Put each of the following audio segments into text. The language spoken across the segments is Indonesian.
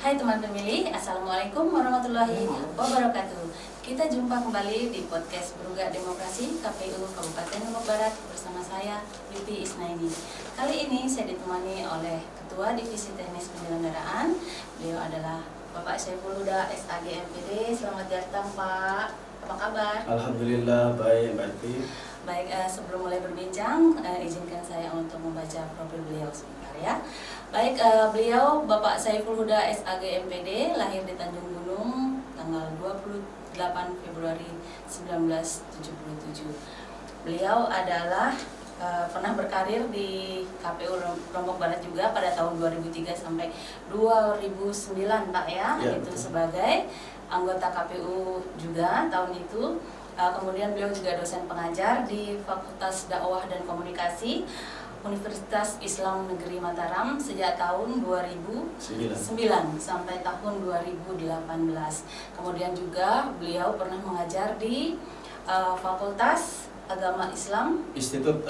Hai teman pemilih, Assalamualaikum warahmatullahi wabarakatuh. Kita jumpa kembali di podcast Berugak Demokrasi KPU Kabupaten Lombok Barat bersama saya, Yupi Isnaini. Kali ini saya ditemani oleh Ketua Divisi Teknis Penyelenggaraan. Beliau adalah Bapak Saiful Huda, SAG MPD. Selamat datang Pak. Apa kabar? Alhamdulillah baik, Mbak Yupi. Baik, sebelum mulai berbincang, izinkan saya untuk membaca profil beliau sebentar ya. Baik, beliau Bapak Saiful Huda SAG MPD, lahir di Tanjung Gunung tanggal 28 Februari 1977. Beliau adalah pernah berkarir di KPU Lombok Barat juga pada tahun 2003 sampai 2009 Pak ya, itu sebagai anggota KPU juga tahun itu. Kemudian beliau juga dosen pengajar di Fakultas Dakwah dan Komunikasi Universitas Islam Negeri Mataram sejak tahun 2009 sampai tahun 2018. Kemudian juga beliau pernah mengajar di Fakultas Agama Islam Institut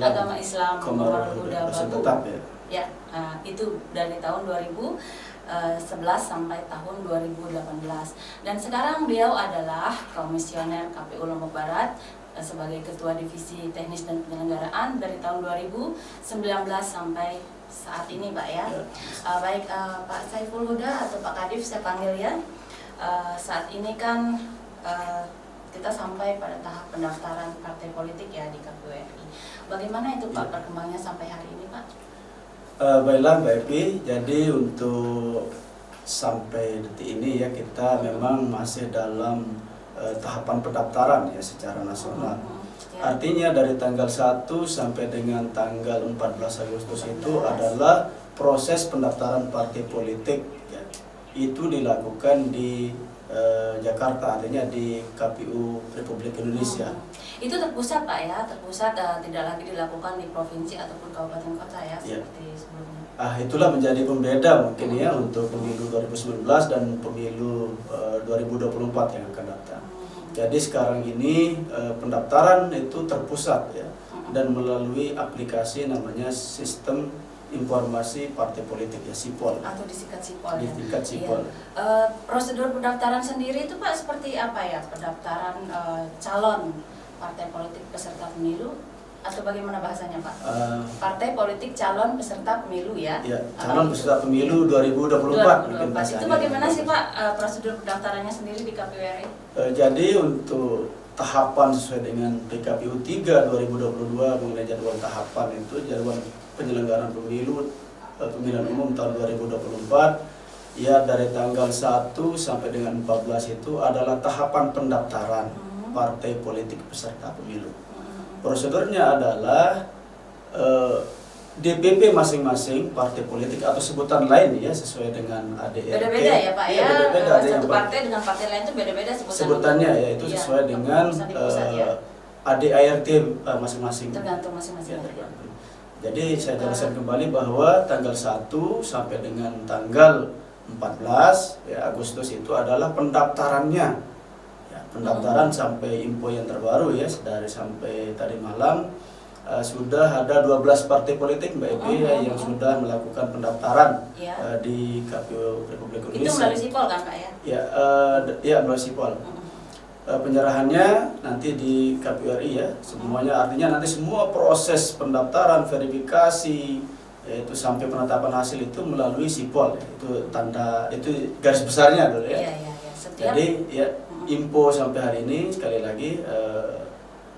Agama Islam Komarul Huda Babu. Ya, itu dari tahun 2011 sampai tahun 2018. Dan sekarang beliau adalah komisioner KPU Lombok Barat sebagai Ketua Divisi Teknis dan Penyelenggaraan dari tahun 2019 sampai saat ini Pak ya. Baik, Pak Saiful Huda atau Pak Kadif saya panggil ya. Saat ini kan kita sampai pada tahap pendaftaran partai politik ya di KPU RI. Bagaimana itu Pak perkembangannya sampai hari ini Pak? Baiklah Mbak Yupi, jadi untuk sampai detik ini ya kita memang masih dalam tahapan pendaftaran ya secara nasional. Artinya dari tanggal 1 sampai dengan tanggal 14 Agustus itu adalah proses pendaftaran partai politik ya. Itu dilakukan di Jakarta, artinya di KPU Republik Indonesia. Itu terpusat Pak ya, terpusat tidak lagi dilakukan di provinsi ataupun kabupaten kota ya seperti sebelumnya. Itulah menjadi pembeda mungkin ya untuk pemilu 2019 dan pemilu 2024 yang akan datang. Jadi sekarang ini pendaftaran itu terpusat ya dan melalui aplikasi namanya Sistem Informasi Partai Politik ya, SIPOL. Atau disingkat SIPOL ya. Disingkat SIPOL. Prosedur pendaftaran sendiri itu Pak seperti apa ya? Pendaftaran calon partai politik peserta pemilu atau bagaimana bahasanya Pak? Partai politik calon peserta pemilu ya. Ya, calon peserta pemilu 2024. Itu bagaimana sih Pak prosedur pendaftarannya sendiri di KPU RI? Jadi untuk tahapan sesuai dengan PKPU 3 2022 mengenai jadwal tahapan itu jadwal penyelenggaraan pemilu pemilihan umum tahun 2024 ya dari tanggal 1 sampai dengan 14 itu adalah tahapan pendaftaran partai politik peserta pemilu. Prosedurnya adalah DPP masing-masing partai politik atau sebutan lain ya sesuai dengan ADRT. Beda-beda ya Pak ya. Beda-beda, satu partai dengan partai lain itu beda-beda sebutannya ya itu sesuai dengan ADART masing-masing. Tergantung masing-masing. Ya, jadi saya jelaskan kembali bahwa tanggal 1 sampai dengan tanggal 14 ya, Agustus itu adalah pendaftarannya. Pendaftaran sampai info yang terbaru ya dari sampai tadi malam sudah ada 12 partai politik Mbak Ebi yang sudah melakukan pendaftaran di KPU Republik Indonesia. Itu melalui SIPOL kan Pak ya? Ya melalui SIPOL. Penyerahannya nanti di KPU RI ya semuanya, artinya nanti semua proses pendaftaran verifikasi yaitu sampai penetapan hasil itu melalui SIPOL ya. Itu tanda itu garis besarnya dulu ya. Jadi ya info sampai hari ini sekali lagi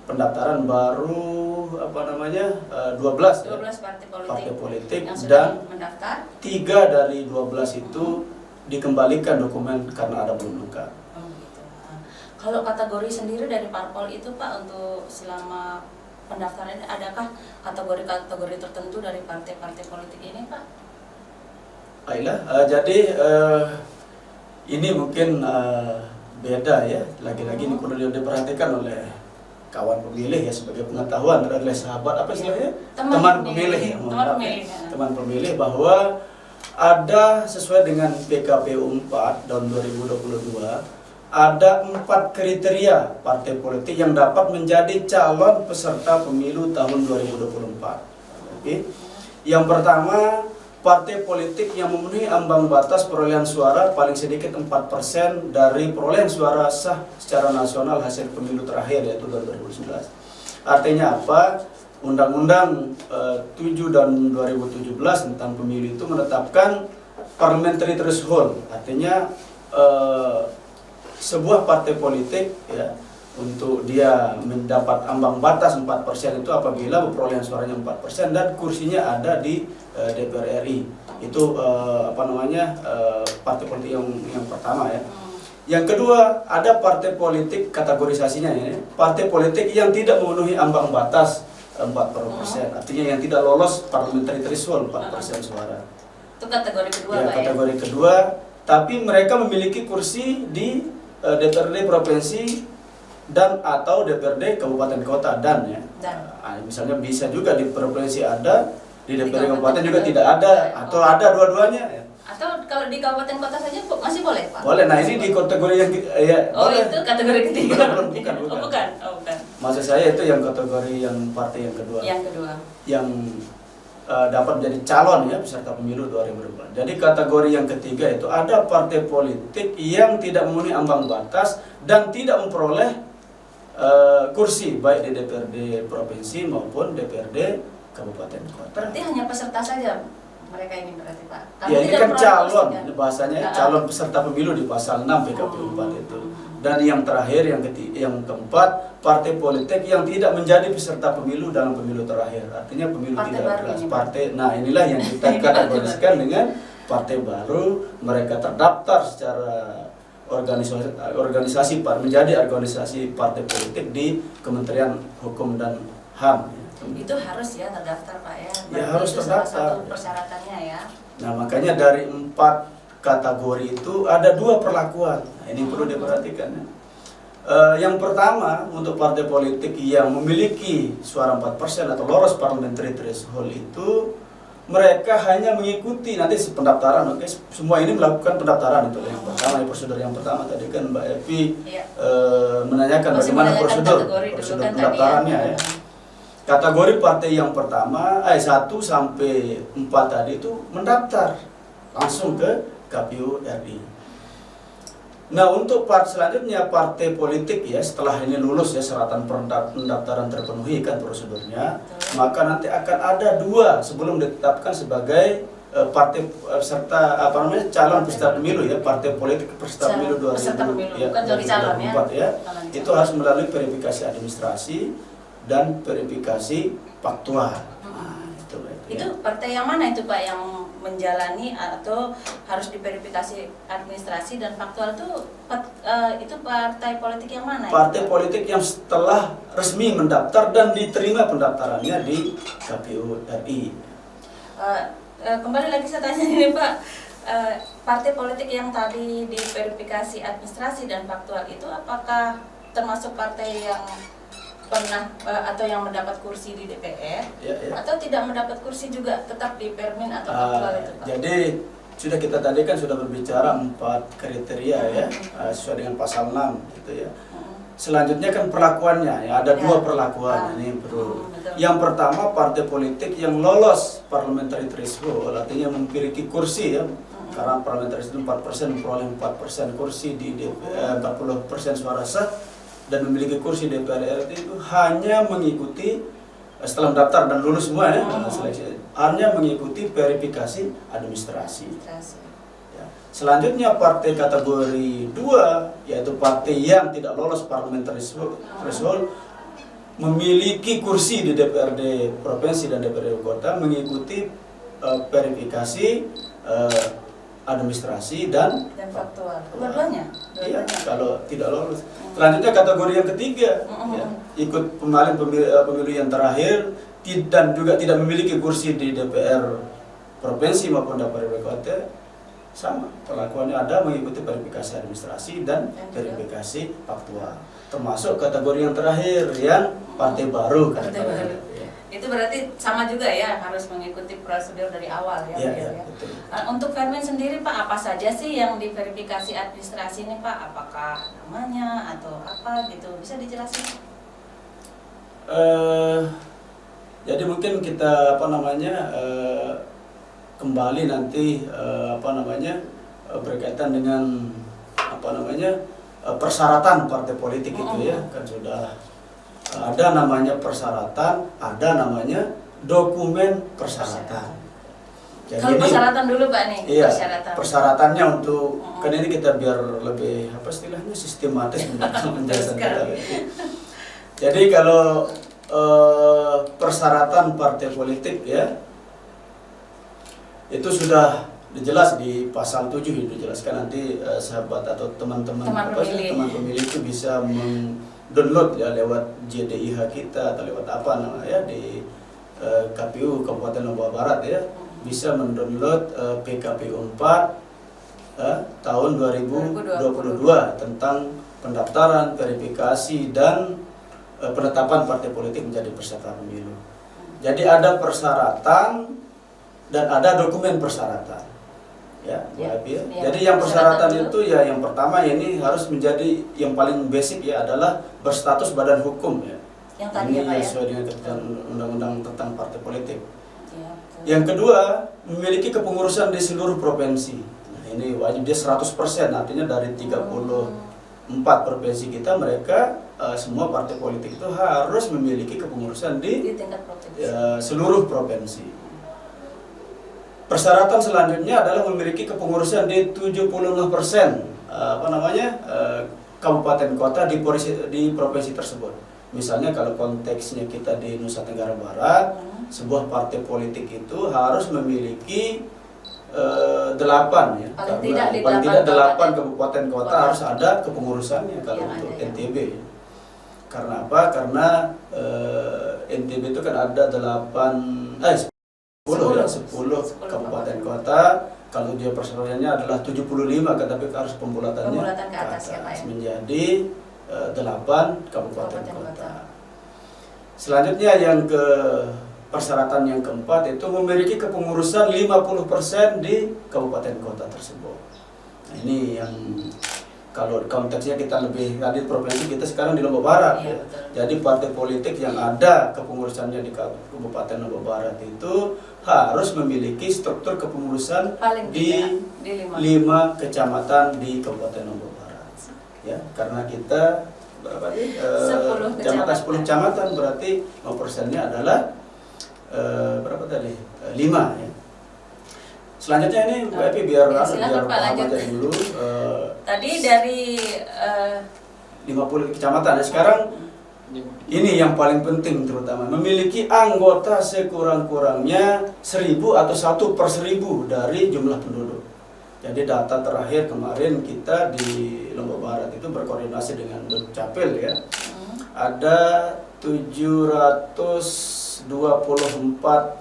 pendaftaran baru 12 partai politik dan mendaftar. 3 dari 12 itu dikembalikan dokumen karena ada belum lengkap. Kalau kategori sendiri dari parpol itu Pak untuk selama pendaftaran ini adakah kategori tertentu dari partai-partai politik ini Pak? Jadi ini mungkin beda ya, lagi-lagi ini perlu diperhatikan oleh kawan pemilih ya sebagai pengetahuan oleh sahabat teman pemilih bahwa ada sesuai dengan PKPU 4 tahun 2022 ada 4 kriteria partai politik yang dapat menjadi calon peserta pemilu tahun 2024. Yang pertama partai politik yang memenuhi ambang batas perolehan suara paling sedikit 4% dari perolehan suara sah secara nasional hasil pemilu terakhir yaitu 2019. Artinya apa? Undang-Undang 7 dan 2017 tentang pemilu itu menetapkan parliamentary threshold. Artinya sebuah partai politik ya untuk dia mendapat ambang batas 4% itu apabila perolehan suaranya 4% dan kursinya ada di DPR RI. Itu partai politik yang pertama ya. Yang kedua, ada partai politik kategorisasinya ya. Partai politik yang tidak memenuhi ambang batas 4%. Artinya yang tidak lolos parliamentary threshold 4% suara. Itu kategori kedua, ya, Pak, kategori kedua, tapi mereka memiliki kursi di DPRD provinsi dan atau DPRD kabupaten kota dan ya. Misalnya bisa juga di provinsi ada, di DPRD kabupaten juga tidak ada atau ada dua-duanya ya. Atau kalau di kabupaten kota saja masih boleh, Pak? Boleh. Nah, ini di kategori yang ya, boleh. Itu kategori ketiga. Bukan. Bukan. Maksud saya itu yang kategori yang partai yang kedua. Yang kedua. Yang dapat menjadi calon ya peserta pemilu 2024. Jadi kategori yang ketiga itu ada partai politik yang tidak memenuhi ambang batas dan tidak memperoleh kursi baik di DPRD provinsi maupun DPRD kabupaten kota. Berarti hanya peserta saja mereka ini berarti, Pak? Ya ini kan calon, bahasanya calon peserta pemilu di pasal 6 PKPU 4 itu. Dan yang terakhir, yang keempat, partai politik yang tidak menjadi peserta pemilu dalam pemilu terakhir. Artinya pemilu partai tidak jelas. Partai. Nah inilah yang kita kategorisikan dengan partai baru. Mereka terdaftar secara organisasi menjadi organisasi partai politik di Kementerian Hukum dan HAM. Itu harus ya terdaftar, Pak ya. Ya harus itu terdaftar. salah satu persyaratannya ya. Nah makanya dari 4 kategori itu ada 2 perlakuan. Nah, ini perlu diperhatikan ya. Yang pertama untuk partai politik yang memiliki suara 4% atau lolos parliamentary threshold itu mereka hanya mengikuti nanti pendaftaran, oke? Semua ini melakukan pendaftaran itu yang pertama, prosedur yang pertama tadi kan Mbak Evi menanyakan bagaimana prosedur pendaftarannya ya. Kategori partai yang pertama 1 sampai 4 tadi itu mendaftar langsung ke KPU RI. Nah untuk selanjutnya partai politik ya setelah ini lulus ya syaratan pendaftaran terpenuhi kan prosedurnya, maka nanti akan ada 2 sebelum ditetapkan sebagai partai peserta calon peserta pemilu ya, partai politik peserta pemilu 2024 ya. Itu harus melalui verifikasi administrasi dan verifikasi faktual. Itu partai yang mana itu, Pak, yang menjalani atau harus diverifikasi administrasi dan faktual itu partai politik yang mana? Partai politik yang setelah resmi mendaftar dan diterima pendaftarannya di KPU RI. Kembali lagi saya tanya ini, Pak, partai politik yang tadi diverifikasi administrasi dan faktual itu apakah termasuk partai yang pernah atau yang mendapat kursi di DPR atau tidak mendapat kursi juga tetap di Permin atau faktual itu, Pak? Jadi kita tadi kan sudah berbicara 4 kriteria ya sesuai dengan pasal 6 gitu ya. Selanjutnya kan perlakuannya ya ada 2 perlakuan ini perlu. Yang pertama partai politik yang lolos parliamentary threshold artinya memiliki kursi ya. Karena parliamentary threshold 4% memperoleh 4% kursi di DPR, 40% suara sah dan memiliki kursi DPR RI itu hanya mengikuti setelah mendaftar dan lulus semua ya seleksi, hanya mengikuti verifikasi administrasi. Ya. Selanjutnya partai kategori 2 yaitu partai yang tidak lolos parliamentary threshold memiliki kursi di DPRD provinsi dan DPRD kota mengikuti verifikasi administrasi dan faktual. Dua-duanya. Iya, kalau tidak lolos. Selanjutnya kategori yang ketiga, ya, ikut pemilu yang terakhir dan juga tidak memiliki kursi di DPR provinsi maupun DPRD kota, sama perlakuannya ada mengikuti verifikasi administrasi dan verifikasi faktual. Termasuk kategori yang terakhir yang partai baru. Itu berarti sama juga ya, harus mengikuti prosedur dari awal ya. Betul. Untuk Permin sendiri, Pak, apa saja sih yang diverifikasi administrasi ini, Pak? Apakah namanya atau apa gitu? Bisa dijelasin? Jadi mungkin kita kembali nanti berkaitan dengan persyaratan partai politik itu ya, kan sudah ada namanya persyaratan, ada namanya dokumen persyaratan. Jadi Kalau persyaratan dulu Pak nih, iya, persyaratan. persyaratannya untuk kan ini kita biar lebih istilahnya sistematis penjelasan kita. Jadi kalau persyaratan partai politik ya itu sudah jelas di pasal 7 dijelaskan, nanti sahabat atau teman-teman pemilih itu bisa download ya lewat JDIH kita atau lewat di KPU Kabupaten Lombok Barat ya, bisa mendownload PKPU 4 tahun 2022 tentang pendaftaran, verifikasi dan penetapan partai politik menjadi peserta pemilu. Jadi ada persyaratan dan ada dokumen persyaratan. Ya. Jadi yang persyaratan itu ya yang pertama ini harus menjadi yang paling basic ya adalah berstatus badan hukum ya. Yang tadi ini ya, Pak, sesuai dengan ketentuan undang-undang tentang partai politik. Ya, yang kedua, memiliki kepengurusan di seluruh provinsi. Nah, ini wajib dia 100%, artinya dari 34 provinsi kita mereka semua partai politik itu harus memiliki kepengurusan di tingkat provinsi. Seluruh provinsi. Persyaratan selanjutnya adalah memiliki kepengurusan di 75% kabupaten kota di provinsi tersebut. Misalnya kalau konteksnya kita di Nusa Tenggara Barat, sebuah partai politik itu harus memiliki 8 ya. Paling tidak 8 kabupaten kota harus ada kepengurusannya kalau untuk NTB. Karena apa? Karena NTB itu kan ada 10 kabupaten kota. Kalau dia persyaratannya adalah 75 kan, tapi harus pembulatannya ke atas ya, Pak, ya? menjadi 8 kabupaten kota. Selanjutnya yang persyaratan yang keempat itu memiliki kepengurusan 50% di kabupaten kota tersebut. Nah, ini yang kalau konteksnya kita lebih tadi provinsi kita sekarang di Lombok Barat ya. Jadi partai politik yang ada kepengurusannya di Kabupaten Lombok Barat itu harus memiliki struktur kepengurusan di 5 kecamatan di Kabupaten Lombok Barat. Ya, karena kita berapa nih? 10 kecamatan berarti 5%-nya adalah berapa tadi? 5 ya. Selanjutnya ini Mbak Epi biar paham aja dulu. Tadi dari 50 kecamatan ya. Sekarang ini yang paling penting terutama memiliki anggota sekurang-kurangnya 1000 atau 1/1000 dari jumlah penduduk. Jadi data terakhir kemarin kita di Lombok Barat itu berkoordinasi dengan Dukcapil ya. Ada 724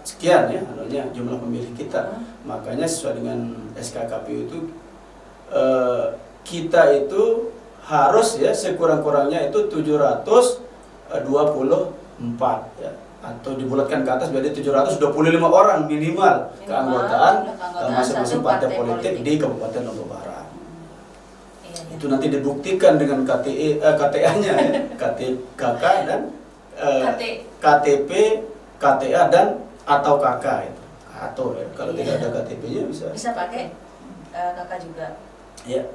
sekian ya jumlah pemilih kita. Makanya sesuai dengan SKKPU itu kita itu harus ya sekurang-kurangnya itu 724 ya, atau dibulatkan ke atas berarti 725 orang minimal keanggotaan masing-masing partai politik di Kabupaten Lombok Barat. Itu nanti dibuktikan dengan KTA-nya ya, KK dan KTP, KTA dan atau KK itu. Atau ya, kalau tidak ada KTP-nya bisa pakai KK juga. Ya.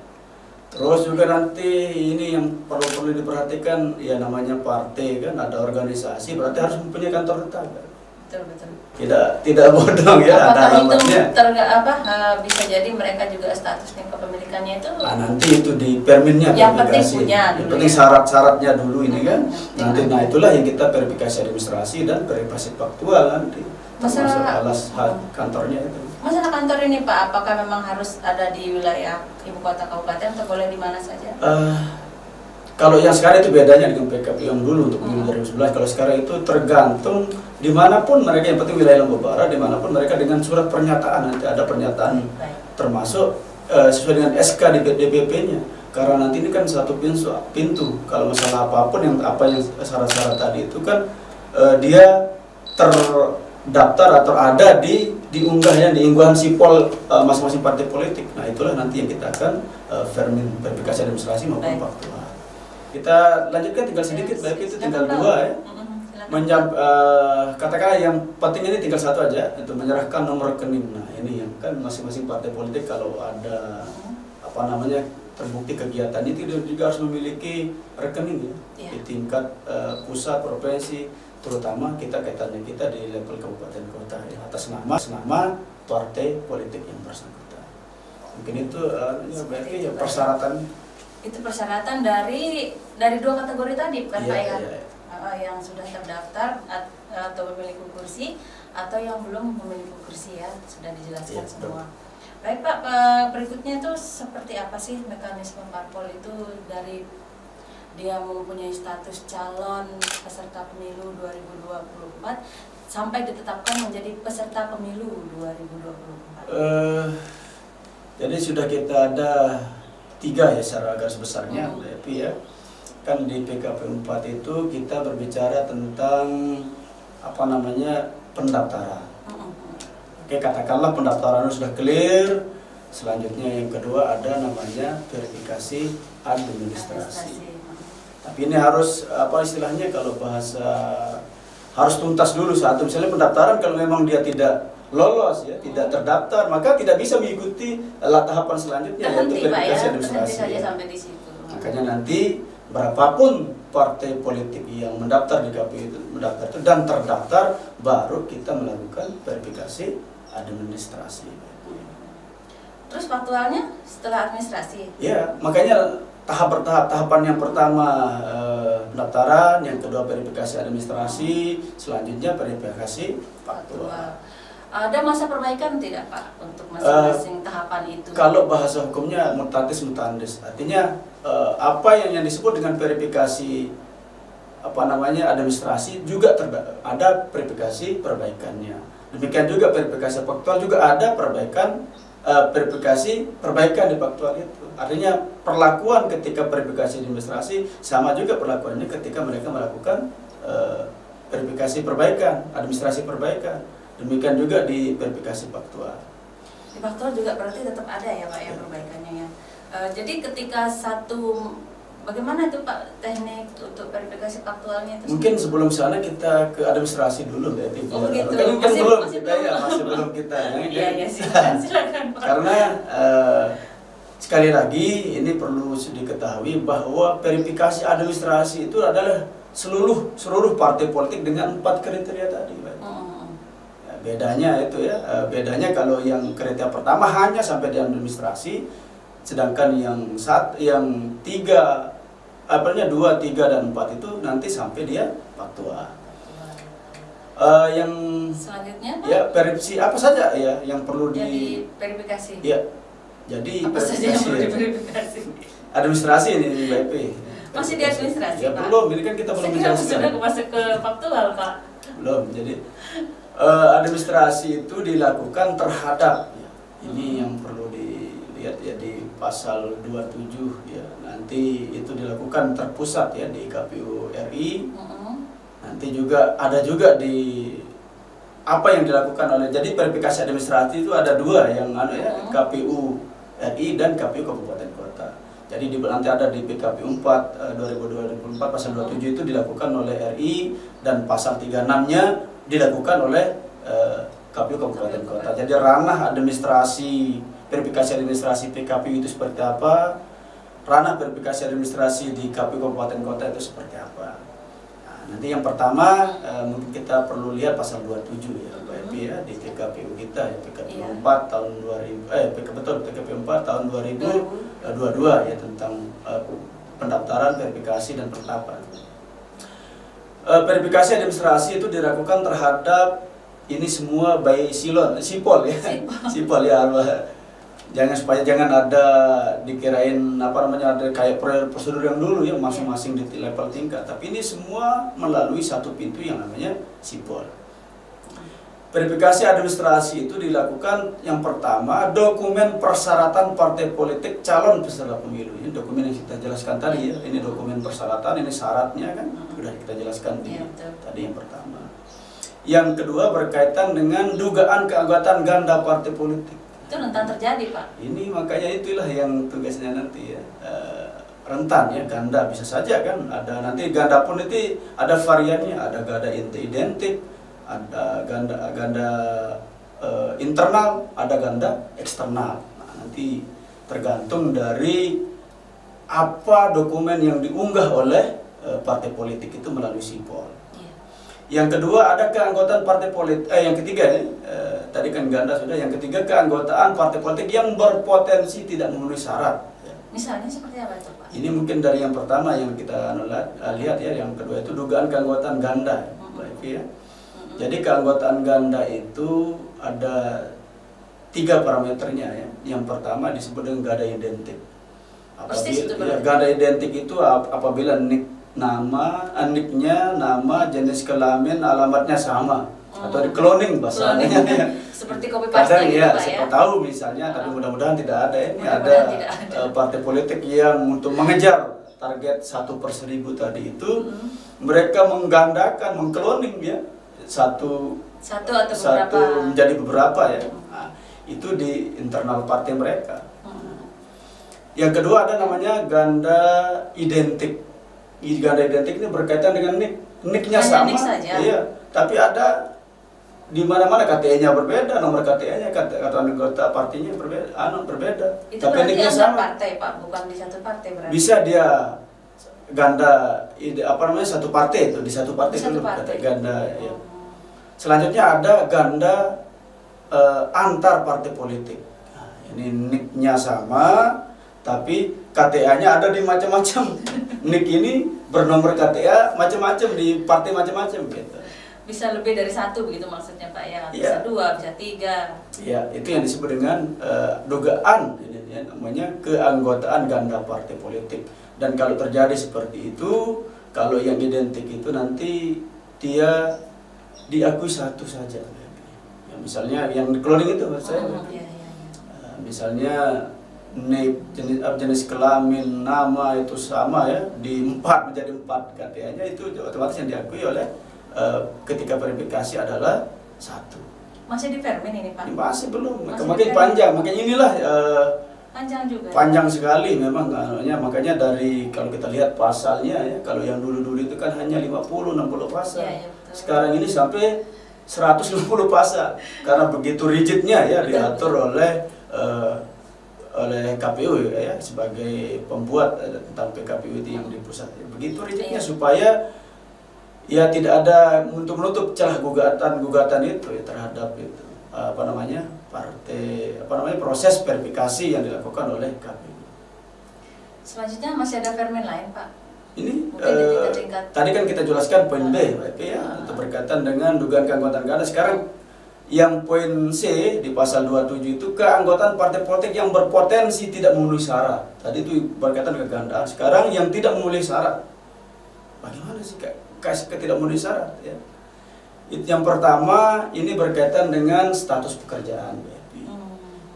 Terus juga nanti ini yang perlu diperhatikan ya, namanya partai kan ada organisasi berarti harus mempunyai kantor tetap. Betul. Tidak bodong ya, ada alamatnya. Bisa jadi mereka juga statusnya kepemilikannya itu. Nanti itu di permennya yang penting punya. Yang penting syarat-syaratnya dulu ini kan. Nanti itulah yang kita verifikasi administrasi dan verifikasi faktual nanti. Masalah kantornya itu. Masalah kantor ini Pak, apakah memang harus ada di wilayah ibu kota kabupaten atau boleh di mana saja? Kalau yang sekarang itu bedanya dengan PKPU yang dulu untuk pemilu 2011. Kalau sekarang itu tergantung dimanapun mereka, yang penting wilayah Lombok Barat, dimanapun mereka dengan surat pernyataan, nanti ada pernyataan termasuk sesuai dengan SK di DPP-nya. Karena nanti ini kan satu pintu. Kalau masalah apapun yang syarat-syarat tadi itu kan dia terdaftar atau ada diunggahnya di unggahan sipol masing-masing partai politik. Nah itulah nanti yang kita akan verifikasi administrasi maupun faktual. Kita lanjutkan tinggal sedikit, baik itu tinggal 2 ya. Katakanlah yang penting ini tinggal satu aja, itu menyerahkan nomor rekening. Nah ini yang kan masing-masing partai politik kalau ada terbukti kegiatan itu dia juga harus memiliki rekening ya, di tingkat pusat, provinsi, terutama kaitannya kita di level kabupaten kota ya, atas nama partai politik yang bersangkutan. Mungkin itu berarti ya persyaratan. Itu persyaratan dari dua kategori tadi bukan Pak ya? Yang sudah terdaftar atau memiliki kursi atau yang belum memiliki kursi ya, sudah dijelaskan semua. Baik Pak, berikutnya itu seperti apa sih mekanisme parpol itu dari dia mempunyai status calon peserta pemilu 2024 sampai ditetapkan menjadi peserta pemilu 2024? Jadi sudah kita ada 3 ya secara garis besarnya, tapi ya kan di PKP 4 itu kita berbicara tentang pendaftaran. Oke, katakanlah pendaftaran sudah clear. Selanjutnya yang kedua ada namanya verifikasi administrasi. Tapi ini harus istilahnya kalau bahasa harus tuntas dulu satu. Misalnya pendaftaran kalau memang dia tidak lolos ya, tidak terdaftar, maka tidak bisa mengikuti tahapan selanjutnya yaitu verifikasi administrasi. Saja sampai di situ. Makanya nanti berapapun partai politik yang mendaftar di KPU itu dan terdaftar, baru kita melakukan verifikasi administrasi. Terus faktualnya setelah administrasi? Ya, makanya tahap bertahap. Tahapan yang pertama pendaftaran, yang kedua verifikasi administrasi, selanjutnya verifikasi faktual. Ada masa perbaikan tidak Pak untuk masing-masing tahapan itu? Kalau bahasa hukumnya mutatis mutandis, artinya apa yang disebut dengan verifikasi administrasi juga ada verifikasi perbaikannya. Demikian juga verifikasi faktual juga ada verifikasi perbaikan di faktual itu. Artinya perlakuan ketika verifikasi administrasi sama juga perlakuannya ketika mereka melakukan verifikasi perbaikan, administrasi perbaikan. Demikian juga di verifikasi faktual. Di faktual juga berarti tetap ada ya Pak yang perbaikannya ya. Jadi ketika bagaimana itu Pak teknik untuk verifikasi faktualnya itu? Mungkin sebelum sana kita ke administrasi dulu ya. Oh begitu. Masih belum kita. Iya silakan Pak. Karena sekali lagi ini perlu diketahui bahwa verifikasi administrasi itu adalah seluruh partai politik dengan 4 kriteria tadi, Pak. Bedanya itu ya, bedanya kalau yang kriteria pertama hanya sampai di administrasi, sedangkan yang 2, 3 dan 4 itu nanti sampai dia faktual. Yang selanjutnya Pak? Ya verifikasi apa saja ya yang perlu verifikasi. Ya. Jadi apa saja yang perlu diverifikasi? Administrasi ini BP. Masih di administrasi ya, Pak? Belum, ini kan kita belum menjelaskan. Sudah masuk ke faktual Pak? Belum, jadi administrasi itu dilakukan terhadap ini yang perlu dilihat ya di pasal 27 ya, nanti itu dilakukan terpusat ya di KPU RI. Nanti juga ada juga di apa yang dilakukan oleh, jadi verifikasi administrasi itu ada 2 yang KPU RI dan KPU Kabupaten Kota. Jadi nanti ada di PKPU 4 2024 pasal 27 itu dilakukan oleh RI, dan pasal 36-nya dilakukan oleh KPU Kabupaten Kota. Jadi ranah administrasi, verifikasi administrasi PKPU itu seperti apa, ranah verifikasi administrasi di KPU Kabupaten Kota itu seperti apa. Nah, nanti yang pertama mungkin kita perlu lihat pasal 27 ya, Pak Epi ya, di PKPU kita ya, PKPU 4 tahun 2000 PKPU 4 tahun 2022 ya, tentang pendaftaran, verifikasi dan penetapan. Verifikasi administrasi itu dilakukan terhadap ini semua by sipol ya. Sipol ya. Jangan ada dikirain ada kayak prosedur yang dulu ya masing-masing di level tingkat, tapi ini semua melalui satu pintu yang namanya sipol. Verifikasi administrasi itu dilakukan yang pertama dokumen persyaratan partai politik calon peserta pemilu. Ini dokumen yang kita jelaskan tadi ya. Ini dokumen persyaratan, ini syaratnya kan sudah kita jelaskan tadi yang pertama. Yang kedua berkaitan dengan dugaan keanggotaan ganda partai politik. Itu rentan terjadi Pak. Ini makanya itulah yang tugasnya nanti ya. rentan ya, ganda bisa saja kan, ada nanti ganda pun itu ada variannya, ada ganda identik, ada ganda internal, ada ganda eksternal. Nah, nanti tergantung dari apa dokumen yang diunggah oleh partai politik itu melalui sipol. Yang kedua ada keanggotaan partai politik, yang ketiga tadi kan ganda sudah, yang ketiga keanggotaan partai politik yang berpotensi tidak memenuhi syarat. Misalnya seperti apa itu Pak? Ini mungkin dari yang pertama yang kita lihat ya, yang kedua itu dugaan keanggotaan ganda, ya. Jadi keanggotaan ganda itu ada 3 parameternya ya. Yang pertama disebut dengan ganda identik. Ganda identik itu apabila niknya, nama, jenis kelamin, alamatnya sama atau di cloning bahasanya. Seperti copy paste gitu ya, Pak ya. siapa tahu misalnya, tapi mudah-mudahan tidak ada ya. Ini ada partai politik yang untuk mengejar target 1/1000 tadi itu, mereka menggandakan, mengcloning ya, satu menjadi beberapa ya. Nah, itu di internal partai mereka. Yang kedua ada namanya ganda identik. Ganda identik ini berkaitan dengan niknya sama, iya, tapi ada di mana-mana KTE-nya berbeda, nomor KTE-nya, kata anggota partinya berbeda. Itu tapi berarti niknya antar sama. partai Pak, bukan di satu partai berarti. Bisa dia ganda satu partai itu, di satu partai Satu dulu partai. ganda ya. Selanjutnya ada ganda antar partai politik. Nah, ini niknya sama tapi KTA-nya ada di macam-macam. Nik ini bernomor KTA macam-macam di partai macam-macam gitu. Bisa lebih dari 1 begitu maksudnya Pak ya. Bisa 2, bisa 3. Iya, itu yang disebut dengan dugaan, ini ya, namanya keanggotaan ganda partai politik. Dan kalau terjadi seperti itu, kalau yang identik itu nanti dia diakui satu saja. Ya, misalnya yang cloning itu saya. Misalnya jenis kelamin, nama itu sama ya, di 4 menjadi 4 KTA-nya, itu otomatis yang diakui oleh ketika verifikasi adalah 1. Masih di Fermin ini Pak? Masih belum, makanya panjang, makanya inilah panjang juga. Panjang sekali memang, makanya dari kalau kita lihat pasalnya ya, kalau yang dulu-dulu itu kan hanya 50-60 pasal. Ya, sekarang ini sampai 150 pasal karena begitu rigidnya ya diatur oleh KPU ya, sebagai pembuat tentang PKPU itu yang di pusat. Begitu rigidnya supaya ya tidak ada menutup celah gugatan itu ya, terhadap itu proses verifikasi yang dilakukan oleh KPU. Selanjutnya masih ada Fermin lain Pak? Ini tadi kan kita jelaskan poin B ya, untuk berkaitan dengan dugaan keanggotaan ganda. Sekarang yang poin C di pasal 27 itu keanggotaan partai politik yang berpotensi tidak memenuhi syarat. Tadi itu berkaitan dengan ganda. Sekarang yang tidak memenuhi syarat. Bagaimana sih tidak memenuhi syarat ya? Yang pertama ini berkaitan dengan status pekerjaan.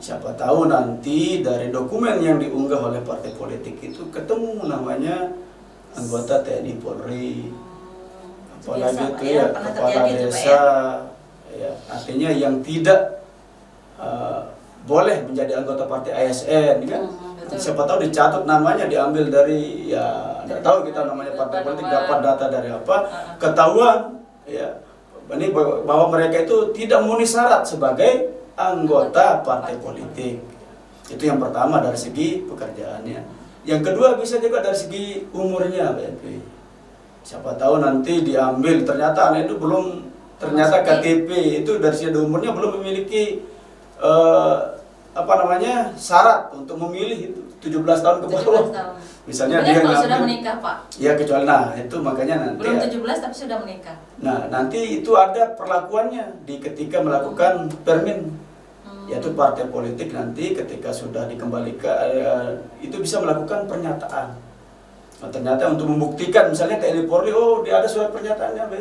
Siapa tahu nanti dari dokumen yang diunggah oleh partai politik itu ketemu namanya anggota TNI Polri, apalagi itu ya kepala desa. Ya, artinya yang tidak boleh menjadi anggota partai ASN kan. Siapa tahu dicatat namanya, diambil dari ya tidak tahu kita namanya partai politik, dapat data dari apa, ketahuan ya ini bahwa mereka itu tidak memenuhi syarat sebagai anggota partai politik. Itu yang pertama dari segi pekerjaannya. Yang kedua bisa juga dari segi umurnya, siapa tahu nanti diambil ternyata anak itu belum, ternyata KTP itu dari segi umurnya belum memiliki syarat untuk memilih itu 17 tahun ke bawah. Misalnya dia kalau sudah menikah Pak. Ya kecuali itu makanya nanti belum 17 tapi sudah menikah. Nah, nanti itu ada perlakuannya ketika melakukan permin. Yaitu partai politik nanti ketika sudah dikembalikan itu bisa melakukan pernyataan. Nah, ternyata untuk membuktikan misalnya TNI Polri, dia ada surat pernyataannya,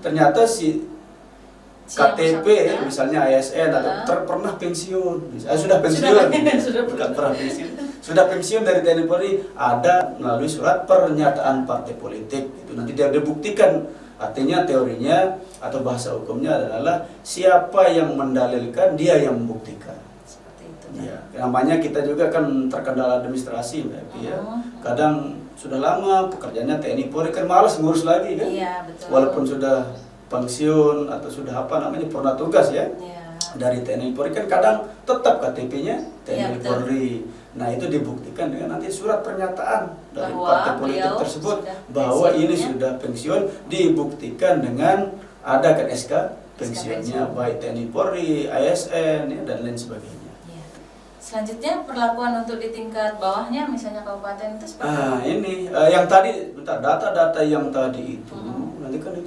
ternyata si KTP misalnya ASN atau pernah pensiun, sudah pensiun, bukan pernah pensiun, sudah pensiun dari TNI Polri, ada melalui surat pernyataan partai politik. Itu nanti dia dibuktikan. Artinya teorinya atau bahasa hukumnya adalah siapa yang mendalilkan dia yang membuktikan. Seperti itu. Ya, namanya kita juga kan terkendala administrasi, Mbak Evi ya. Kadang sudah lama pekerjaannya TNI Polri kan malas ngurus lagi kan. Iya, betul. Walaupun sudah pensiun atau sudah apa namanya purna tugas ya. Iya. Dari TNI Polri kan kadang tetap KTP-nya TNI Iya, betul. Polri. Nah, itu dibuktikan dengan nanti surat pernyataan dari Bahwa partai politik beliau tersebut sudah bahwa ini pensiunnya. sudah pensiun, dibuktikan dengan ada kan SK pensiun. pensiunnya baik TNI Polri, ASN ya, dan lain sebagainya. Iya. Selanjutnya perlakuan untuk di tingkat bawahnya misalnya kabupaten itu seperti apa? Ini yang tadi bentar, data-data yang tadi itu nanti kan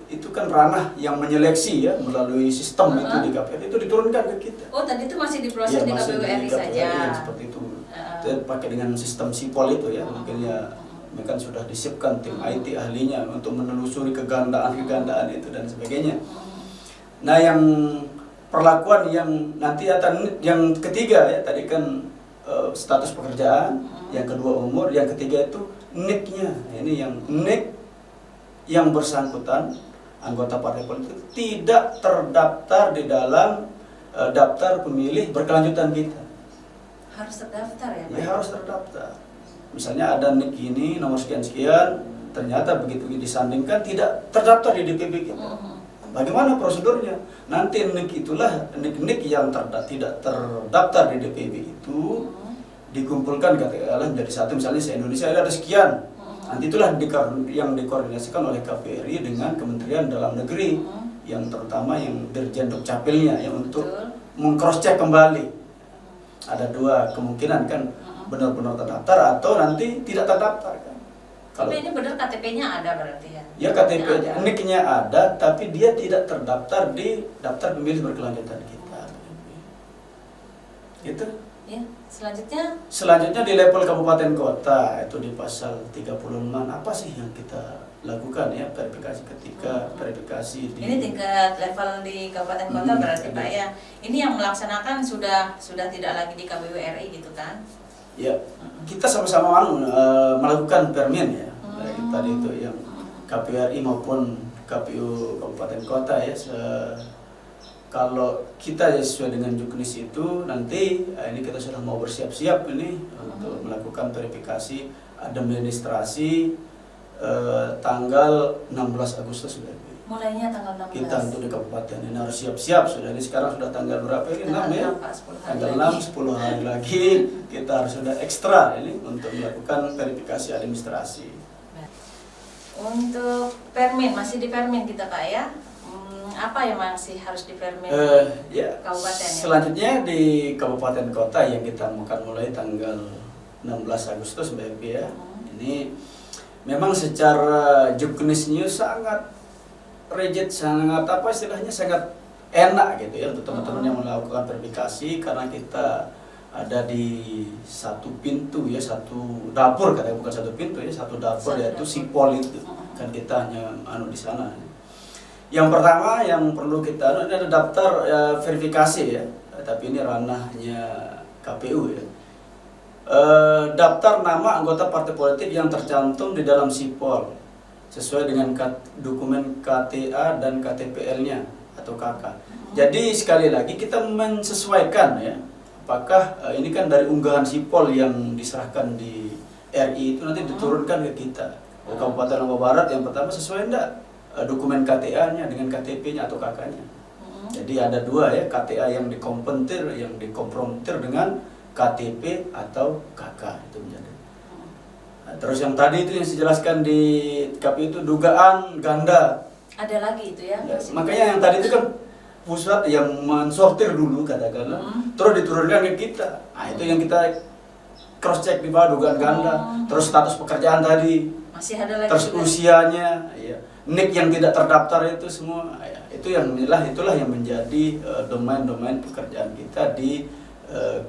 itu kan ranah yang menyeleksi ya melalui sistem itu di KPU itu diturunkan ke kita. Oh, tadi itu masih diproses Ya, di masih KPU RI saja. yang seperti itu. Kita pakai dengan sistem sipol itu ya, mungkin ya mereka sudah disiapkan tim IT ahlinya untuk menelusuri kegandaan itu dan sebagainya. Nah, yang perlakuan yang nanti akan yang ketiga ya tadi kan status pekerjaan, yang kedua umur, yang ketiga itu NIK-nya. Ini yang NIK yang bersangkutan anggota partai politik tidak terdaftar di dalam daftar pemilih berkelanjutan kita. Harus terdaftar ya, Pak? Ya, harus terdaftar. Misalnya ada NIK ini nomor sekian-sekian, ternyata begitu disandingkan tidak terdaftar di DPP kita. Bagaimana prosedurnya? Nanti NIK itulah NIK yang tidak terdaftar di DPP itu dikumpulkan katakanlah menjadi satu, misalnya se-Indonesia ada sekian. Nanti itulah yang dikoordinasikan oleh KPRI dengan Kementerian Dalam Negeri yang terutama yang Dirjen Dukcapilnya yang untuk meng-cross-check kembali. Ada dua kemungkinan kan, benar-benar terdaftar atau nanti tidak terdaftar kan. Tapi ini benar KTP-nya ada berarti ya? Ya, KTP-nya, NIK-nya ada, tapi dia tidak terdaftar di daftar pemilih berkelanjutan kita. Gitu. Ya, selanjutnya Selanjutnya di level kabupaten kota itu di pasal 36 apa sih yang kita lakukan ya verifikasi ketika verifikasi di ini tingkat level di kabupaten kota berarti Pak ya. Ini yang melaksanakan sudah tidak lagi di KPU RI gitu kan? ya kita sama-sama melakukan permen ya baik tadi itu yang KPU RI maupun KPU kabupaten kota ya. Kalau kita ya sesuai dengan juknis itu nanti ini kita sudah mau bersiap-siap ini untuk melakukan verifikasi administrasi tanggal 16 Agustus sudah. Mulainya tanggal 16. Kita untuk di kabupaten ini harus siap-siap sudah. Ini sekarang sudah tanggal berapa ini? 6 ya. Tanggal 6 10 hari lagi kita harus sudah ekstra ini untuk melakukan verifikasi administrasi. Untuk permin masih di permin kita Pak ya. Apa yang masih harus di permin ya, kabupaten ya? Selanjutnya di kabupaten kota yang kita akan mulai tanggal 16 Agustus Mbak Evi ya. Ini memang secara juknisnya sangat rigid, sangat apa istilahnya sangat enak gitu ya untuk teman-teman yang melakukan verifikasi karena kita ada di satu pintu ya, satu dapur katanya, bukan satu pintu ya, satu dapur yaitu sipol itu kan kita hanya di sana. Yang pertama yang perlu kita ada daftar verifikasi ya, tapi ini ranahnya KPU ya. Daftar nama anggota partai politik yang tercantum di dalam sipol sesuai dengan dokumen KTA dan KTPL-nya atau KK. Jadi sekali lagi kita mensesuaikan ya, apakah ini kan dari unggahan sipol yang diserahkan di RI itu nanti diturunkan ke kita. Kabupaten Lombok Barat yang pertama sesuai enggak dokumen KTA-nya dengan KTP-nya atau KK-nya. Jadi ada dua ya, KTA yang dikompromitir dengan KTP atau KK itu menjadi. Nah, terus yang tadi itu yang dijelaskan di KPU itu dugaan ganda. Ada lagi itu ya? Makanya yang tadi itu kan pusat yang mensortir dulu katakanlah, terus diturunkan ke kita. Nah, itu yang kita cross check di bawah dugaan ganda. Terus status pekerjaan tadi. Masih ada lagi. Terus usianya, ya. NIK yang tidak terdaftar itu semua, ya, itu yang itulah yang menjadi domain-domain pekerjaan kita di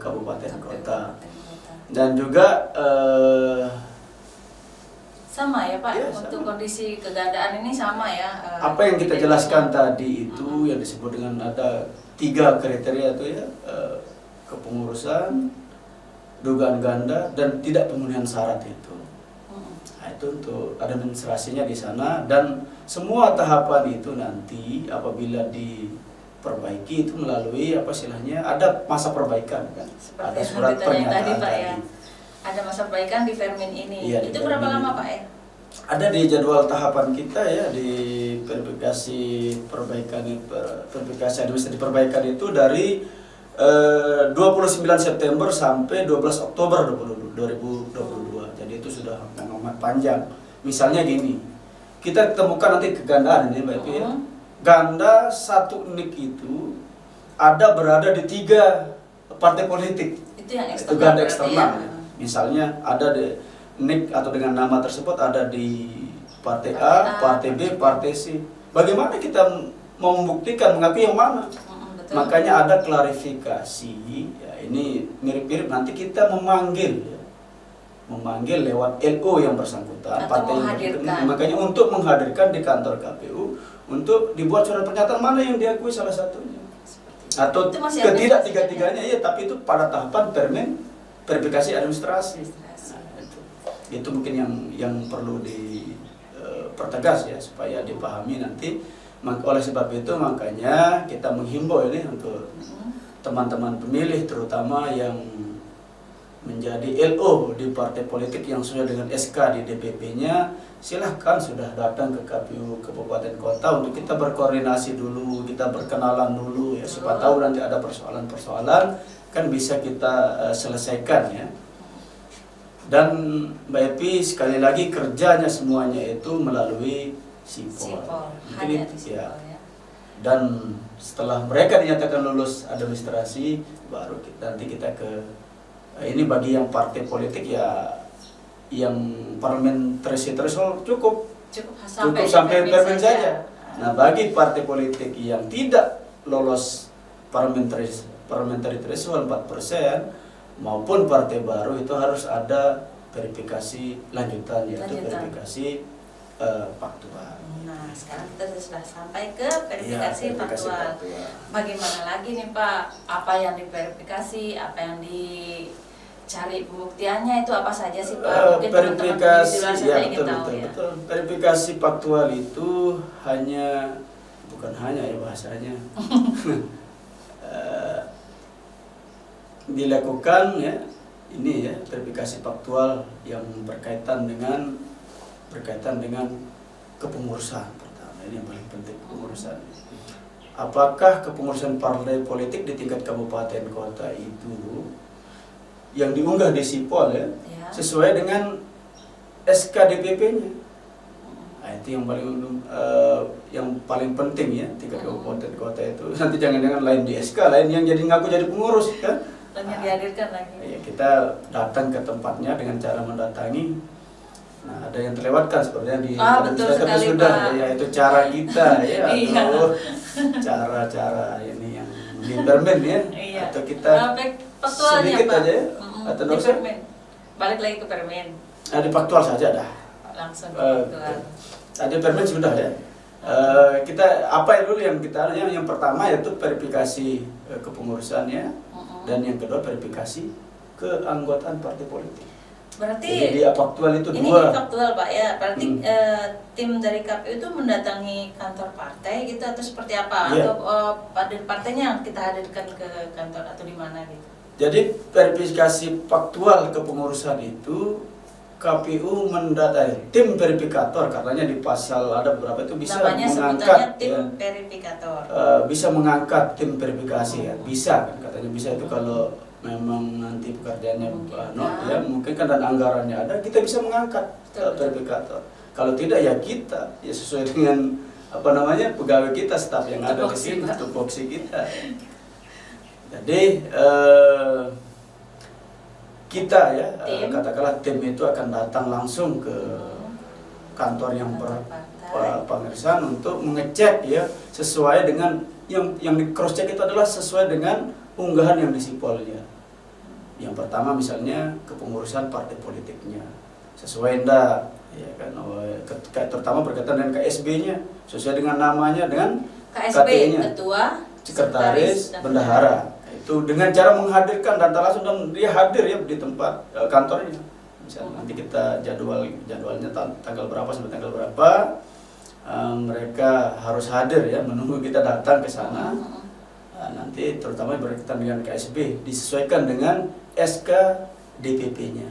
kabupaten kota. Dan juga sama ya Pak, ya, untuk sama. kondisi kegandaan ini sama ya. Apa yang kita jelaskan tadi itu yang disebut dengan ada 3 kriteria itu ya, kepengurusan, dugaan ganda, dan tidak pemenuhan syarat itu. Nah, itu untuk administrasinya di sana dan semua tahapan itu nanti apabila perbaiki itu melalui apa istilahnya, ada masa perbaikan kan, Seperti ada yang surat ditanya pernyataan tadi Pak ya. tadi. Ada masa perbaikan di Permen ini. Iya, di Itu berapa Permen lama ini. Pak ya? Ada di jadwal tahapan kita ya, di verifikasi verifikasi administratif perbaikan itu dari 29 September sampai 12 Oktober 2022. Jadi itu sudah amat panjang. Misalnya gini, kita temukan nanti kegandaan ini Mbak Epi ya. Ganda satu nik itu berada di 3 partai politik. Itu yang Itu eksternal. ganda berarti eksternal. ya? Misalnya ada di nik atau dengan nama tersebut ada di partai A, partai B, partai C. Bagaimana kita mau membuktikan mengakui yang mana? Betul. Makanya ada klarifikasi. Ya, ini mirip-mirip nanti kita memanggil lewat LO yang bersangkutan, Atau partai yang menghadirkan. bersangkutan. Makanya untuk menghadirkan di kantor KPU untuk dibuat surat pernyataan mana yang diakui salah satunya. Atau Itu masih ketidak administrasi, tiga-tiganya ya, tapi itu pada tahapan verifikasi administrasi. Nah, itu mungkin yang perlu dipertegas ya supaya dipahami nanti. Oleh sebab itu makanya kita menghimbau ini untuk teman-teman pemilih terutama yang menjadi LO di partai politik yang sesuai dengan SK di DPP-nya, silahkan sudah datang ke KPU Kabupaten Kota untuk kita berkoordinasi dulu, kita berkenalan dulu ya, siapa tahu nanti ada persoalan-persoalan kan bisa kita selesaikan ya. Dan Mbak Epi sekali lagi kerjanya semuanya itu melalui Sipol. Hanya di Sipol Ya. ya. Dan setelah mereka dinyatakan lulus administrasi, baru nanti kita ke ini bagi yang partai politik ya, yang parliamentary threshold cukup sampai permen saja. Nah, bagi partai politik yang tidak lolos parliamentary threshold 4% maupun partai baru itu harus ada verifikasi lanjutan, yaitu verifikasi faktual. Nah, sekarang kita sudah sampai ke Ya, verifikasi faktual. Bagaimana lagi nih Pak? Apa yang diverifikasi, apa yang dicari pembuktiannya itu apa saja sih Pak? Mungkin teman-teman Verifikasi di luar sana ya, ingin tahu ya. betul. Verifikasi faktual itu bukan hanya ya bahasanya dilakukan ya, ini ya, verifikasi faktual yang berkaitan dengan kepengurusan pertama. Ini yang paling penting, kepengurusan. Apakah kepengurusan partai politik di tingkat kabupaten kota itu yang diunggah di Sipol ya, sesuai dengan SK DPP-nya. Nah, itu yang paling penting ya, tingkat kabupaten kota itu. Nanti jangan-jangan lain di SK, lain yang ngaku jadi pengurus kan. Lainnya dihadirkan lagi. Ya, kita datang ke tempatnya dengan cara mendatangi. Nah, ada yang terlewatkan sepertinya di betul sekali, sudah Pak. ya, itu cara kita ya, Iya. atau cara-cara ini yang di permen ya, Iya. atau kita Faktualnya sedikit Pak. aja ya, atau Di nggak usah? permen. Balik lagi ke permen. Di faktual saja dah. Langsung ke faktual. Ada permen sudah ya. Kita apa dulu yang yang pertama yaitu verifikasi kepengurusannya, dan yang kedua verifikasi keanggotaan partai politik. Berarti jadi di faktual itu ini dua. faktual Pak ya. Berarti tim dari KPU itu mendatangi kantor partai gitu atau seperti apa? Iya. Atau pada partainya kita hadirkan ke kantor atau di mana gitu? Jadi verifikasi faktual kepengurusan itu KPU mendatangi tim verifikator, katanya di pasal ada beberapa itu bisa Namanya mengangkat sebutannya tim ya, verifikator. bisa mengangkat tim verifikasi ya, bisa kan katanya bisa itu kalau memang nanti pekerjaannya mungkin kan dan anggarannya ada, kita bisa mengangkat verifikator. Kalau tidak ya kita ya sesuai dengan pegawai kita, staf yang ada di sini, tupoksi kita. Jadi kita ya katakanlah tim itu akan datang langsung ke kantor yang pemeriksaan untuk mengecek ya sesuai dengan yang di cross check itu adalah sesuai dengan unggahan yang di Sipolnya. Yang pertama misalnya kepengurusan partai politiknya sesuai enggak ya kan, terutama berkaitan dengan KSB-nya sesuai dengan namanya, dengan KSB, KT-nya, ketua, sekretaris, bendahara. Itu dengan cara menghadirkan data langsung dan dia hadir ya di tempat kantornya. Misalnya nanti kita jadwalnya tanggal berapa sampai tanggal berapa, mereka harus hadir ya, menunggu kita datang ke sana. nanti terutama berkaitan dengan KSB disesuaikan dengan SK DPP-nya.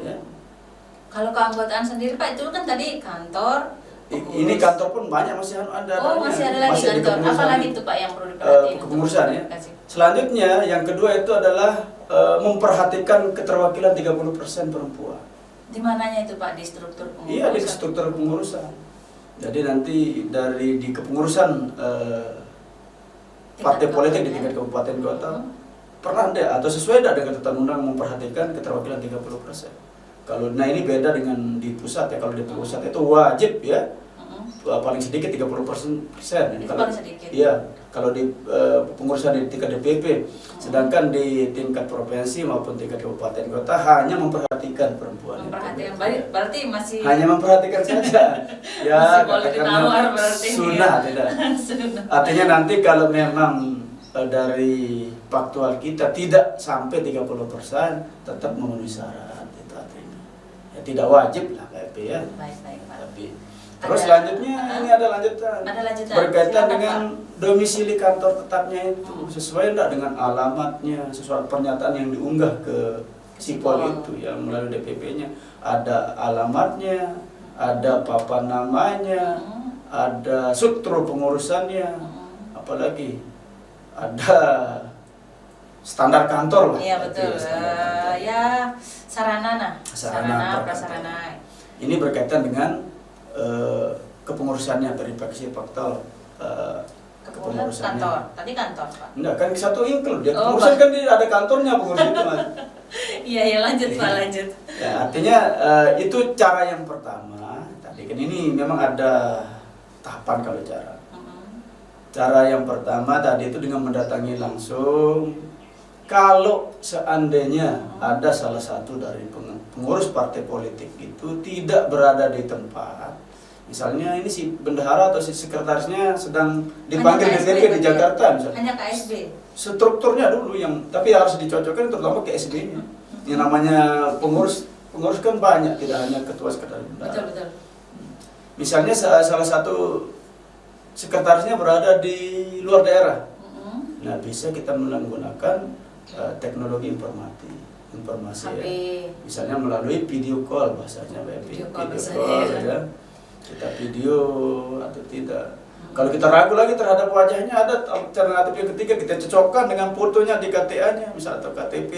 Ya. Kalau keanggotaan sendiri Pak, itu kan tadi kantor. Ini kantor pun banyak masih ada. Oh, masih ada lagi masih kantor. Apa lagi itu Pak yang perlu diperhatiin? Kepengurusan ya. Kasih. Selanjutnya yang kedua itu adalah memperhatikan keterwakilan 30% perempuan. Di mananya itu Pak, di struktur pengurusan? Iya, di struktur pengurusan. Jadi nanti di kepengurusan partai politik di tingkat kabupaten kota pernah ada atau sesuai tidak dengan ketentuan undang memperhatikan keterwakilan 30%. Kalau ini beda dengan di pusat ya. Kalau di pusat itu wajib ya. Paling sedikit 30%. Itu paling sedikit. Iya, kalau di pengurusan di tingkat DPP, sedangkan di tingkat provinsi maupun tingkat kabupaten kota hanya memperhatikan perempuan. Memperhatikan, berarti masih hanya memperhatikan saja. Ya, masih boleh ditawar berarti. Sunnah tidak. Artinya nanti kalau memang dari faktual kita tidak sampai 30% tetap memenuhi syarat itu artinya. Ya, tidak wajib lah KP ya. Baik Pak. Tapi terus selanjutnya ini ada lanjutan. Ada lanjutan. Berkaitan Silakan, dengan domisili kantor tetapnya itu sesuai enggak dengan alamatnya, sesuai pernyataan yang diunggah ke Sipol itu yang melalui DPP-nya. Ada alamatnya, ada papan namanya, ada struktur pengurusannya, apalagi ada standar kantor lah. Iya betul. Ya sarana prasarana. Ini berkaitan dengan kepengurusannya dari faksi faktor kepengurusan kantor. Tadi kantor Pak. Enggak kan satu include dia pengurusan kan dia ada kantornya pengurus itu Mas. Iya lanjut Pak lanjut. Ya, artinya itu cara yang pertama. Tadi kan ini memang ada tahapan kalau cara. Cara yang pertama tadi itu dengan mendatangi langsung. Kalau seandainya ada salah satu dari pengurus partai politik itu tidak berada di tempat, misalnya ini si bendahara atau si sekretarisnya sedang dipanggil DPP di Jakarta misalnya. Hanya KSB. Strukturnya dulu yang tapi harus dicocokkan terutama ke SB-nya. Yang namanya pengurus kan banyak, tidak hanya ketua sekretaris bendahara. Betul. Misalnya salah satu sekretarisnya berada di luar daerah. Nah, bisa kita menggunakan teknologi informasi ya. Misalnya melalui video call bahasanya video call ya. Kita video atau tidak. Kalau kita ragu lagi terhadap wajahnya, ada alternatif yang ketiga, kita cocokkan dengan fotonya di KTA-nya misalnya atau KTP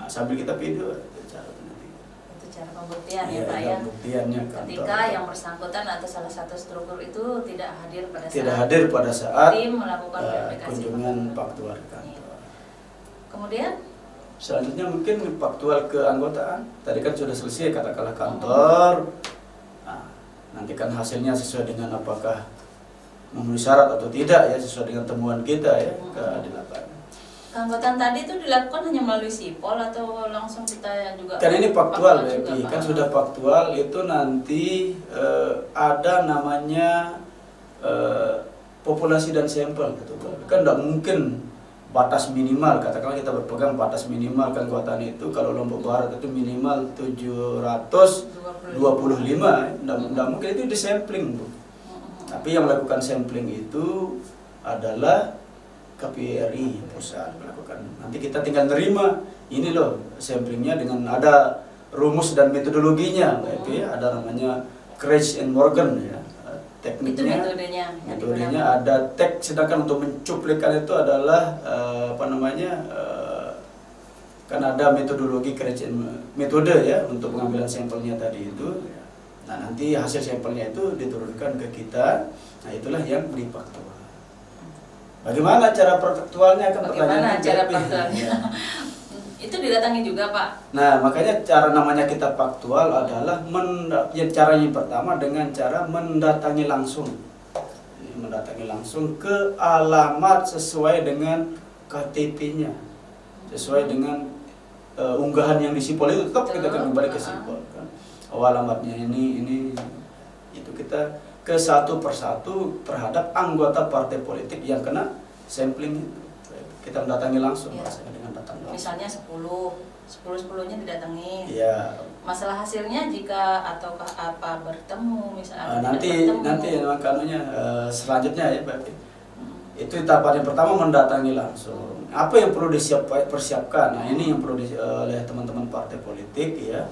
sambil kita video. Itu cara pembuktian ya Pak ya. Pembuktiannya ketika yang bersangkutan atau salah satu struktur itu tidak hadir pada saat tim melakukan verifikasi kunjungan faktual kantor. Kemudian selanjutnya mungkin faktual keanggotaan. Tadi kan sudah selesai katakanlah kantor. Nah, nanti kan hasilnya sesuai dengan apakah memenuhi syarat atau tidak ya, sesuai dengan temuan kita ya di lapangan. Keanggotaan tadi itu dilakukan hanya melalui Sipol atau langsung kita juga? Kan ini faktual Bepi, kan sudah faktual itu nanti ada namanya populasi dan sampel gitu. Kan tidak mungkin batas minimal, katakanlah kita berpegang batas minimal keanggotaan itu kalau Lombok Barat itu minimal 725, tidak mungkin itu disampling Bu. Tapi yang melakukan sampling itu adalah KPRI pusat melakukan. Nanti kita tinggal nerima ini loh samplingnya dengan ada rumus dan metodologinya, ada namanya Craig and Morgan ya. Tekniknya, metodenya ada teks, sedangkan untuk mencuplikan itu adalah kan ada metodologi metode ya untuk pengambilan sampelnya tadi itu. Nah nanti hasil sampelnya itu diturunkan ke kita, nah itulah yang difaktual. Bagaimana cara faktualnya? Bagaimana cara faktualnya? Itu didatangi juga Pak. Nah makanya cara namanya kita faktual adalah cara yang pertama dengan cara mendatangi langsung. Mendatangi langsung ke alamat sesuai dengan KTP-nya, sesuai dengan unggahan yang di Sipol itu tetap kita akan kembali ke Sipol kan. Oh alamatnya ini itu kita ke satu persatu terhadap anggota partai politik yang kena sampling itu. Kita mendatangi langsung dengan datang langsung. Misalnya 10-10-nya didatangi. Iya. Masalah hasilnya jika ataukah apa bertemu misalnya nanti kanunya selanjutnya ya Pak. Itu tahapan yang pertama, mendatangi langsung. Apa yang perlu persiapkan? Nah, ini yang perlu oleh teman-teman partai politik ya.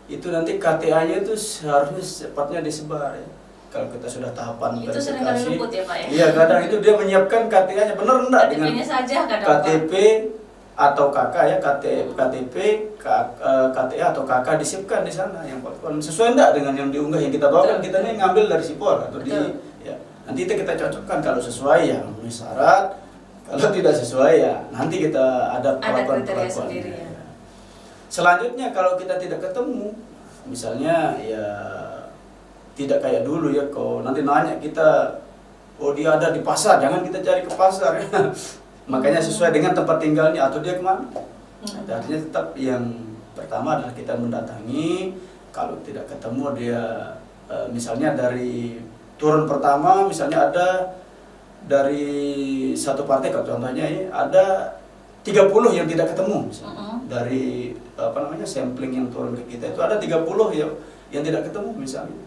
Itu nanti KTA-nya itu seharusnya cepatnya disebar ya. Kalau kita sudah tahapan itu sering kali luput ya Pak ya? Iya, kadang itu dia menyiapkan KTA-nya, benar enggak dengan saja kadang, KTP atau KK ya, KTP, KTA atau KK disiapkan di sana yang sesuai enggak dengan yang diunggah yang kita bawa. Kan kita ini ngambil dari Sipol atau di ya. Nanti kita cocokkan, kalau sesuai ya memenuhi syarat, kalau tidak sesuai ya nanti kita ada kriteria sendiri ya. Selanjutnya kalau kita tidak ketemu, misalnya ya tidak kayak dulu ya, kalau nanti nanya kita, oh dia ada di pasar, jangan kita cari ke pasar ya. Makanya sesuai dengan tempat tinggalnya atau dia kemana. Artinya tetap yang pertama adalah kita mendatangi. Kalau tidak ketemu dia misalnya dari turun pertama, misalnya ada dari satu partai, contohnya ini ada 30 yang tidak ketemu misalnya. Dari sampling yang turun ke kita itu ada 30 yang tidak ketemu misalnya.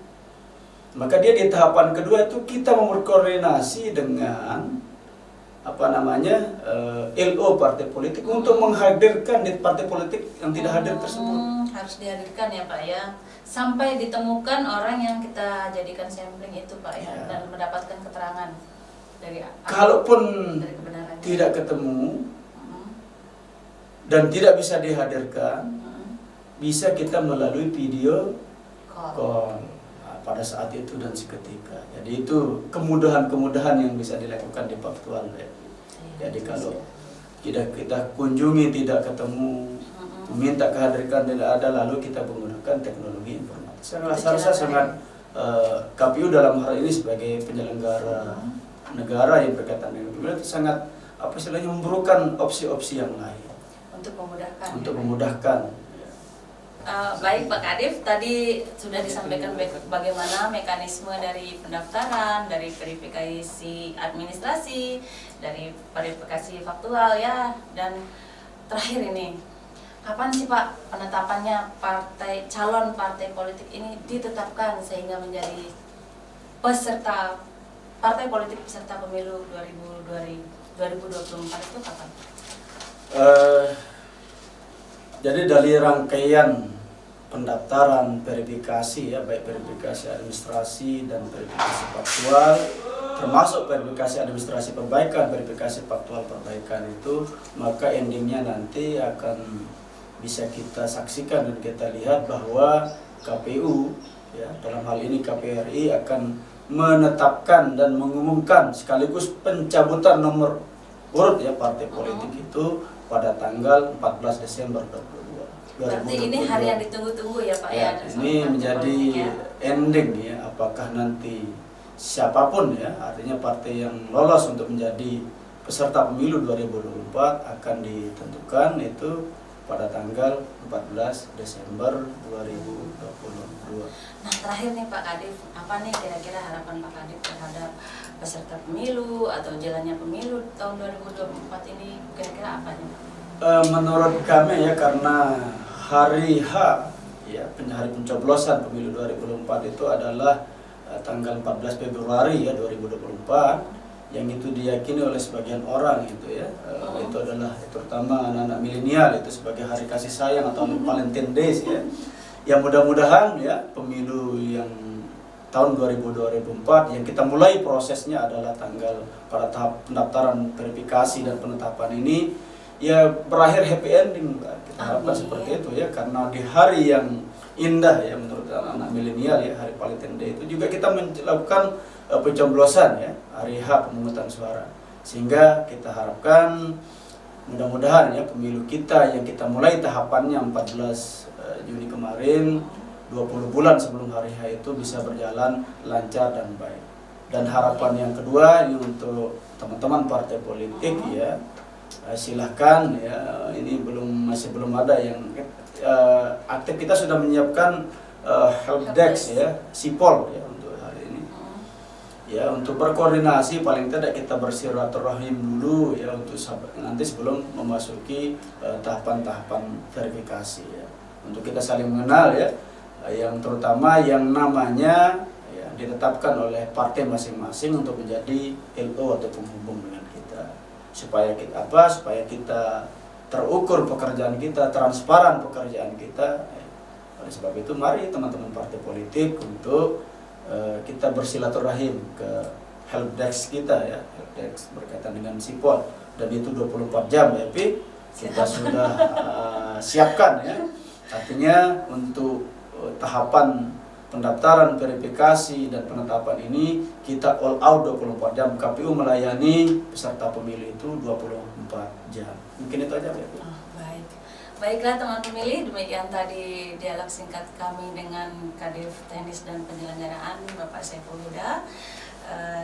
Maka dia di tahapan kedua itu kita berkoordinasi dengan LO partai politik untuk menghadirkan di partai politik yang tidak hadir tersebut. Harus dihadirkan ya Pak ya, sampai ditemukan orang yang kita jadikan sampling itu Pak ya, dan mendapatkan keterangan dari kalaupun dari kebenarannya. Tidak ketemu dan tidak bisa dihadirkan, bisa kita melalui video call pada saat itu dan seketika. Jadi itu kemudahan-kemudahan yang bisa dilakukan di faktual ya. Jadi kalau kita kunjungi tidak ketemu, meminta kehadiran tidak ada, lalu kita menggunakan teknologi informasi. Saya rasa sangat KPU dalam hal ini sebagai penyelenggara negara yang berkaitan dengan pemilu itu sangat memberikan opsi-opsi yang lain untuk memudahkan. Baik Pak Kadif, tadi sudah disampaikan bagaimana mekanisme dari pendaftaran, dari verifikasi administrasi, dari verifikasi faktual ya, dan terakhir ini, kapan sih Pak penetapannya calon partai politik ini ditetapkan sehingga menjadi partai politik peserta pemilu 2024 itu kapan? Jadi dari rangkaian pendaftaran, verifikasi ya, baik verifikasi administrasi dan verifikasi faktual, termasuk verifikasi administrasi perbaikan, verifikasi faktual perbaikan itu, maka endingnya nanti akan bisa kita saksikan dan kita lihat bahwa KPU ya, dalam hal ini KPU RI akan menetapkan dan mengumumkan sekaligus pencabutan nomor urut ya partai politik itu pada tanggal 14 Desember 2022. Berarti ini hari yang ditunggu-tunggu ya Pak ya? Ini menjadi ending ya, apakah nanti siapapun ya, artinya partai yang lolos untuk menjadi peserta pemilu 2024 akan ditentukan itu pada tanggal 14 Desember 2022. Nah terakhir nih Pak Kadif, apa nih kira-kira harapan Pak Kadif terhadap peserta pemilu atau jalannya pemilu tahun 2024 ini, kira-kira apa nih? Menurut kami ya, karena hari H ya, hari pencoblosan pemilu 2024 itu adalah tanggal 14 Februari ya 2024, yang itu diyakini oleh sebagian orang itu ya, itu adalah terutama anak-anak milenial itu sebagai hari kasih sayang atau Valentine Days ya. Yang mudah-mudahan ya pemilu yang tahun 2024 yang kita mulai prosesnya adalah pada tahap pendaftaran, verifikasi dan penetapan ini ya berakhir happy ending. Kita harapkan seperti itu ya, karena di hari yang indah ya menurut anak-anak milenial ya, hari Valentine Day itu juga kita melakukan pencoblosan ya, hari H pemungutan suara, sehingga kita harapkan mudah-mudahan ya pemilu kita yang kita mulai tahapannya 14 Juni kemarin, 20 bulan sebelum hari H itu bisa berjalan lancar dan baik. Dan harapan yang kedua ini untuk teman-teman partai politik ya, silahkan ya, ini masih belum ada yang aktif. Kita sudah menyiapkan helpdesk ya, Sipol ya untuk hari ini ya, untuk berkoordinasi, paling tidak kita bersilaturahim dulu ya, untuk nanti sebelum memasuki tahapan-tahapan verifikasi ya, untuk kita saling mengenal ya, yang terutama yang namanya ya, ditetapkan oleh partai masing-masing untuk menjadi LO atau penghubung dengan kita. Supaya kita terukur pekerjaan kita, transparan pekerjaan kita. Oleh sebab itu mari teman-teman partai politik untuk kita bersilaturahim ke helpdesk kita ya, helpdesk berkaitan dengan sipol, dan itu 24 jam ya Pi, kita sudah siapkan ya. Artinya untuk tahapan pendaftaran, verifikasi dan penetapan ini kita all out 24 jam. KPU melayani peserta pemilu itu 24 jam. Mungkin itu aja ya Pi. Baiklah teman pemilih, demikian tadi dialog singkat kami dengan Kadif Teknis dan Penyelenggaraan Bapak Saiful Huda.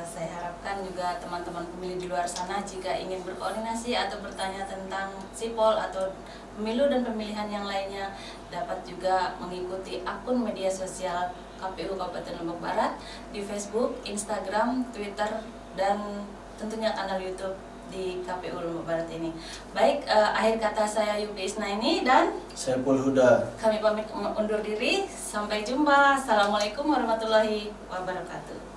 Saya harapkan juga teman-teman pemilih di luar sana jika ingin berkoordinasi atau bertanya tentang sipol atau pemilu dan pemilihan yang lainnya dapat juga mengikuti akun media sosial KPU Kabupaten Lombok Barat di Facebook, Instagram, Twitter, dan tentunya kanal YouTube di KPU Lombok Barat ini. Baik, akhir kata saya Yupi Isnaini dan Saiful Huda. Kami pamit undur diri. Sampai jumpa. Assalamualaikum warahmatullahi wabarakatuh.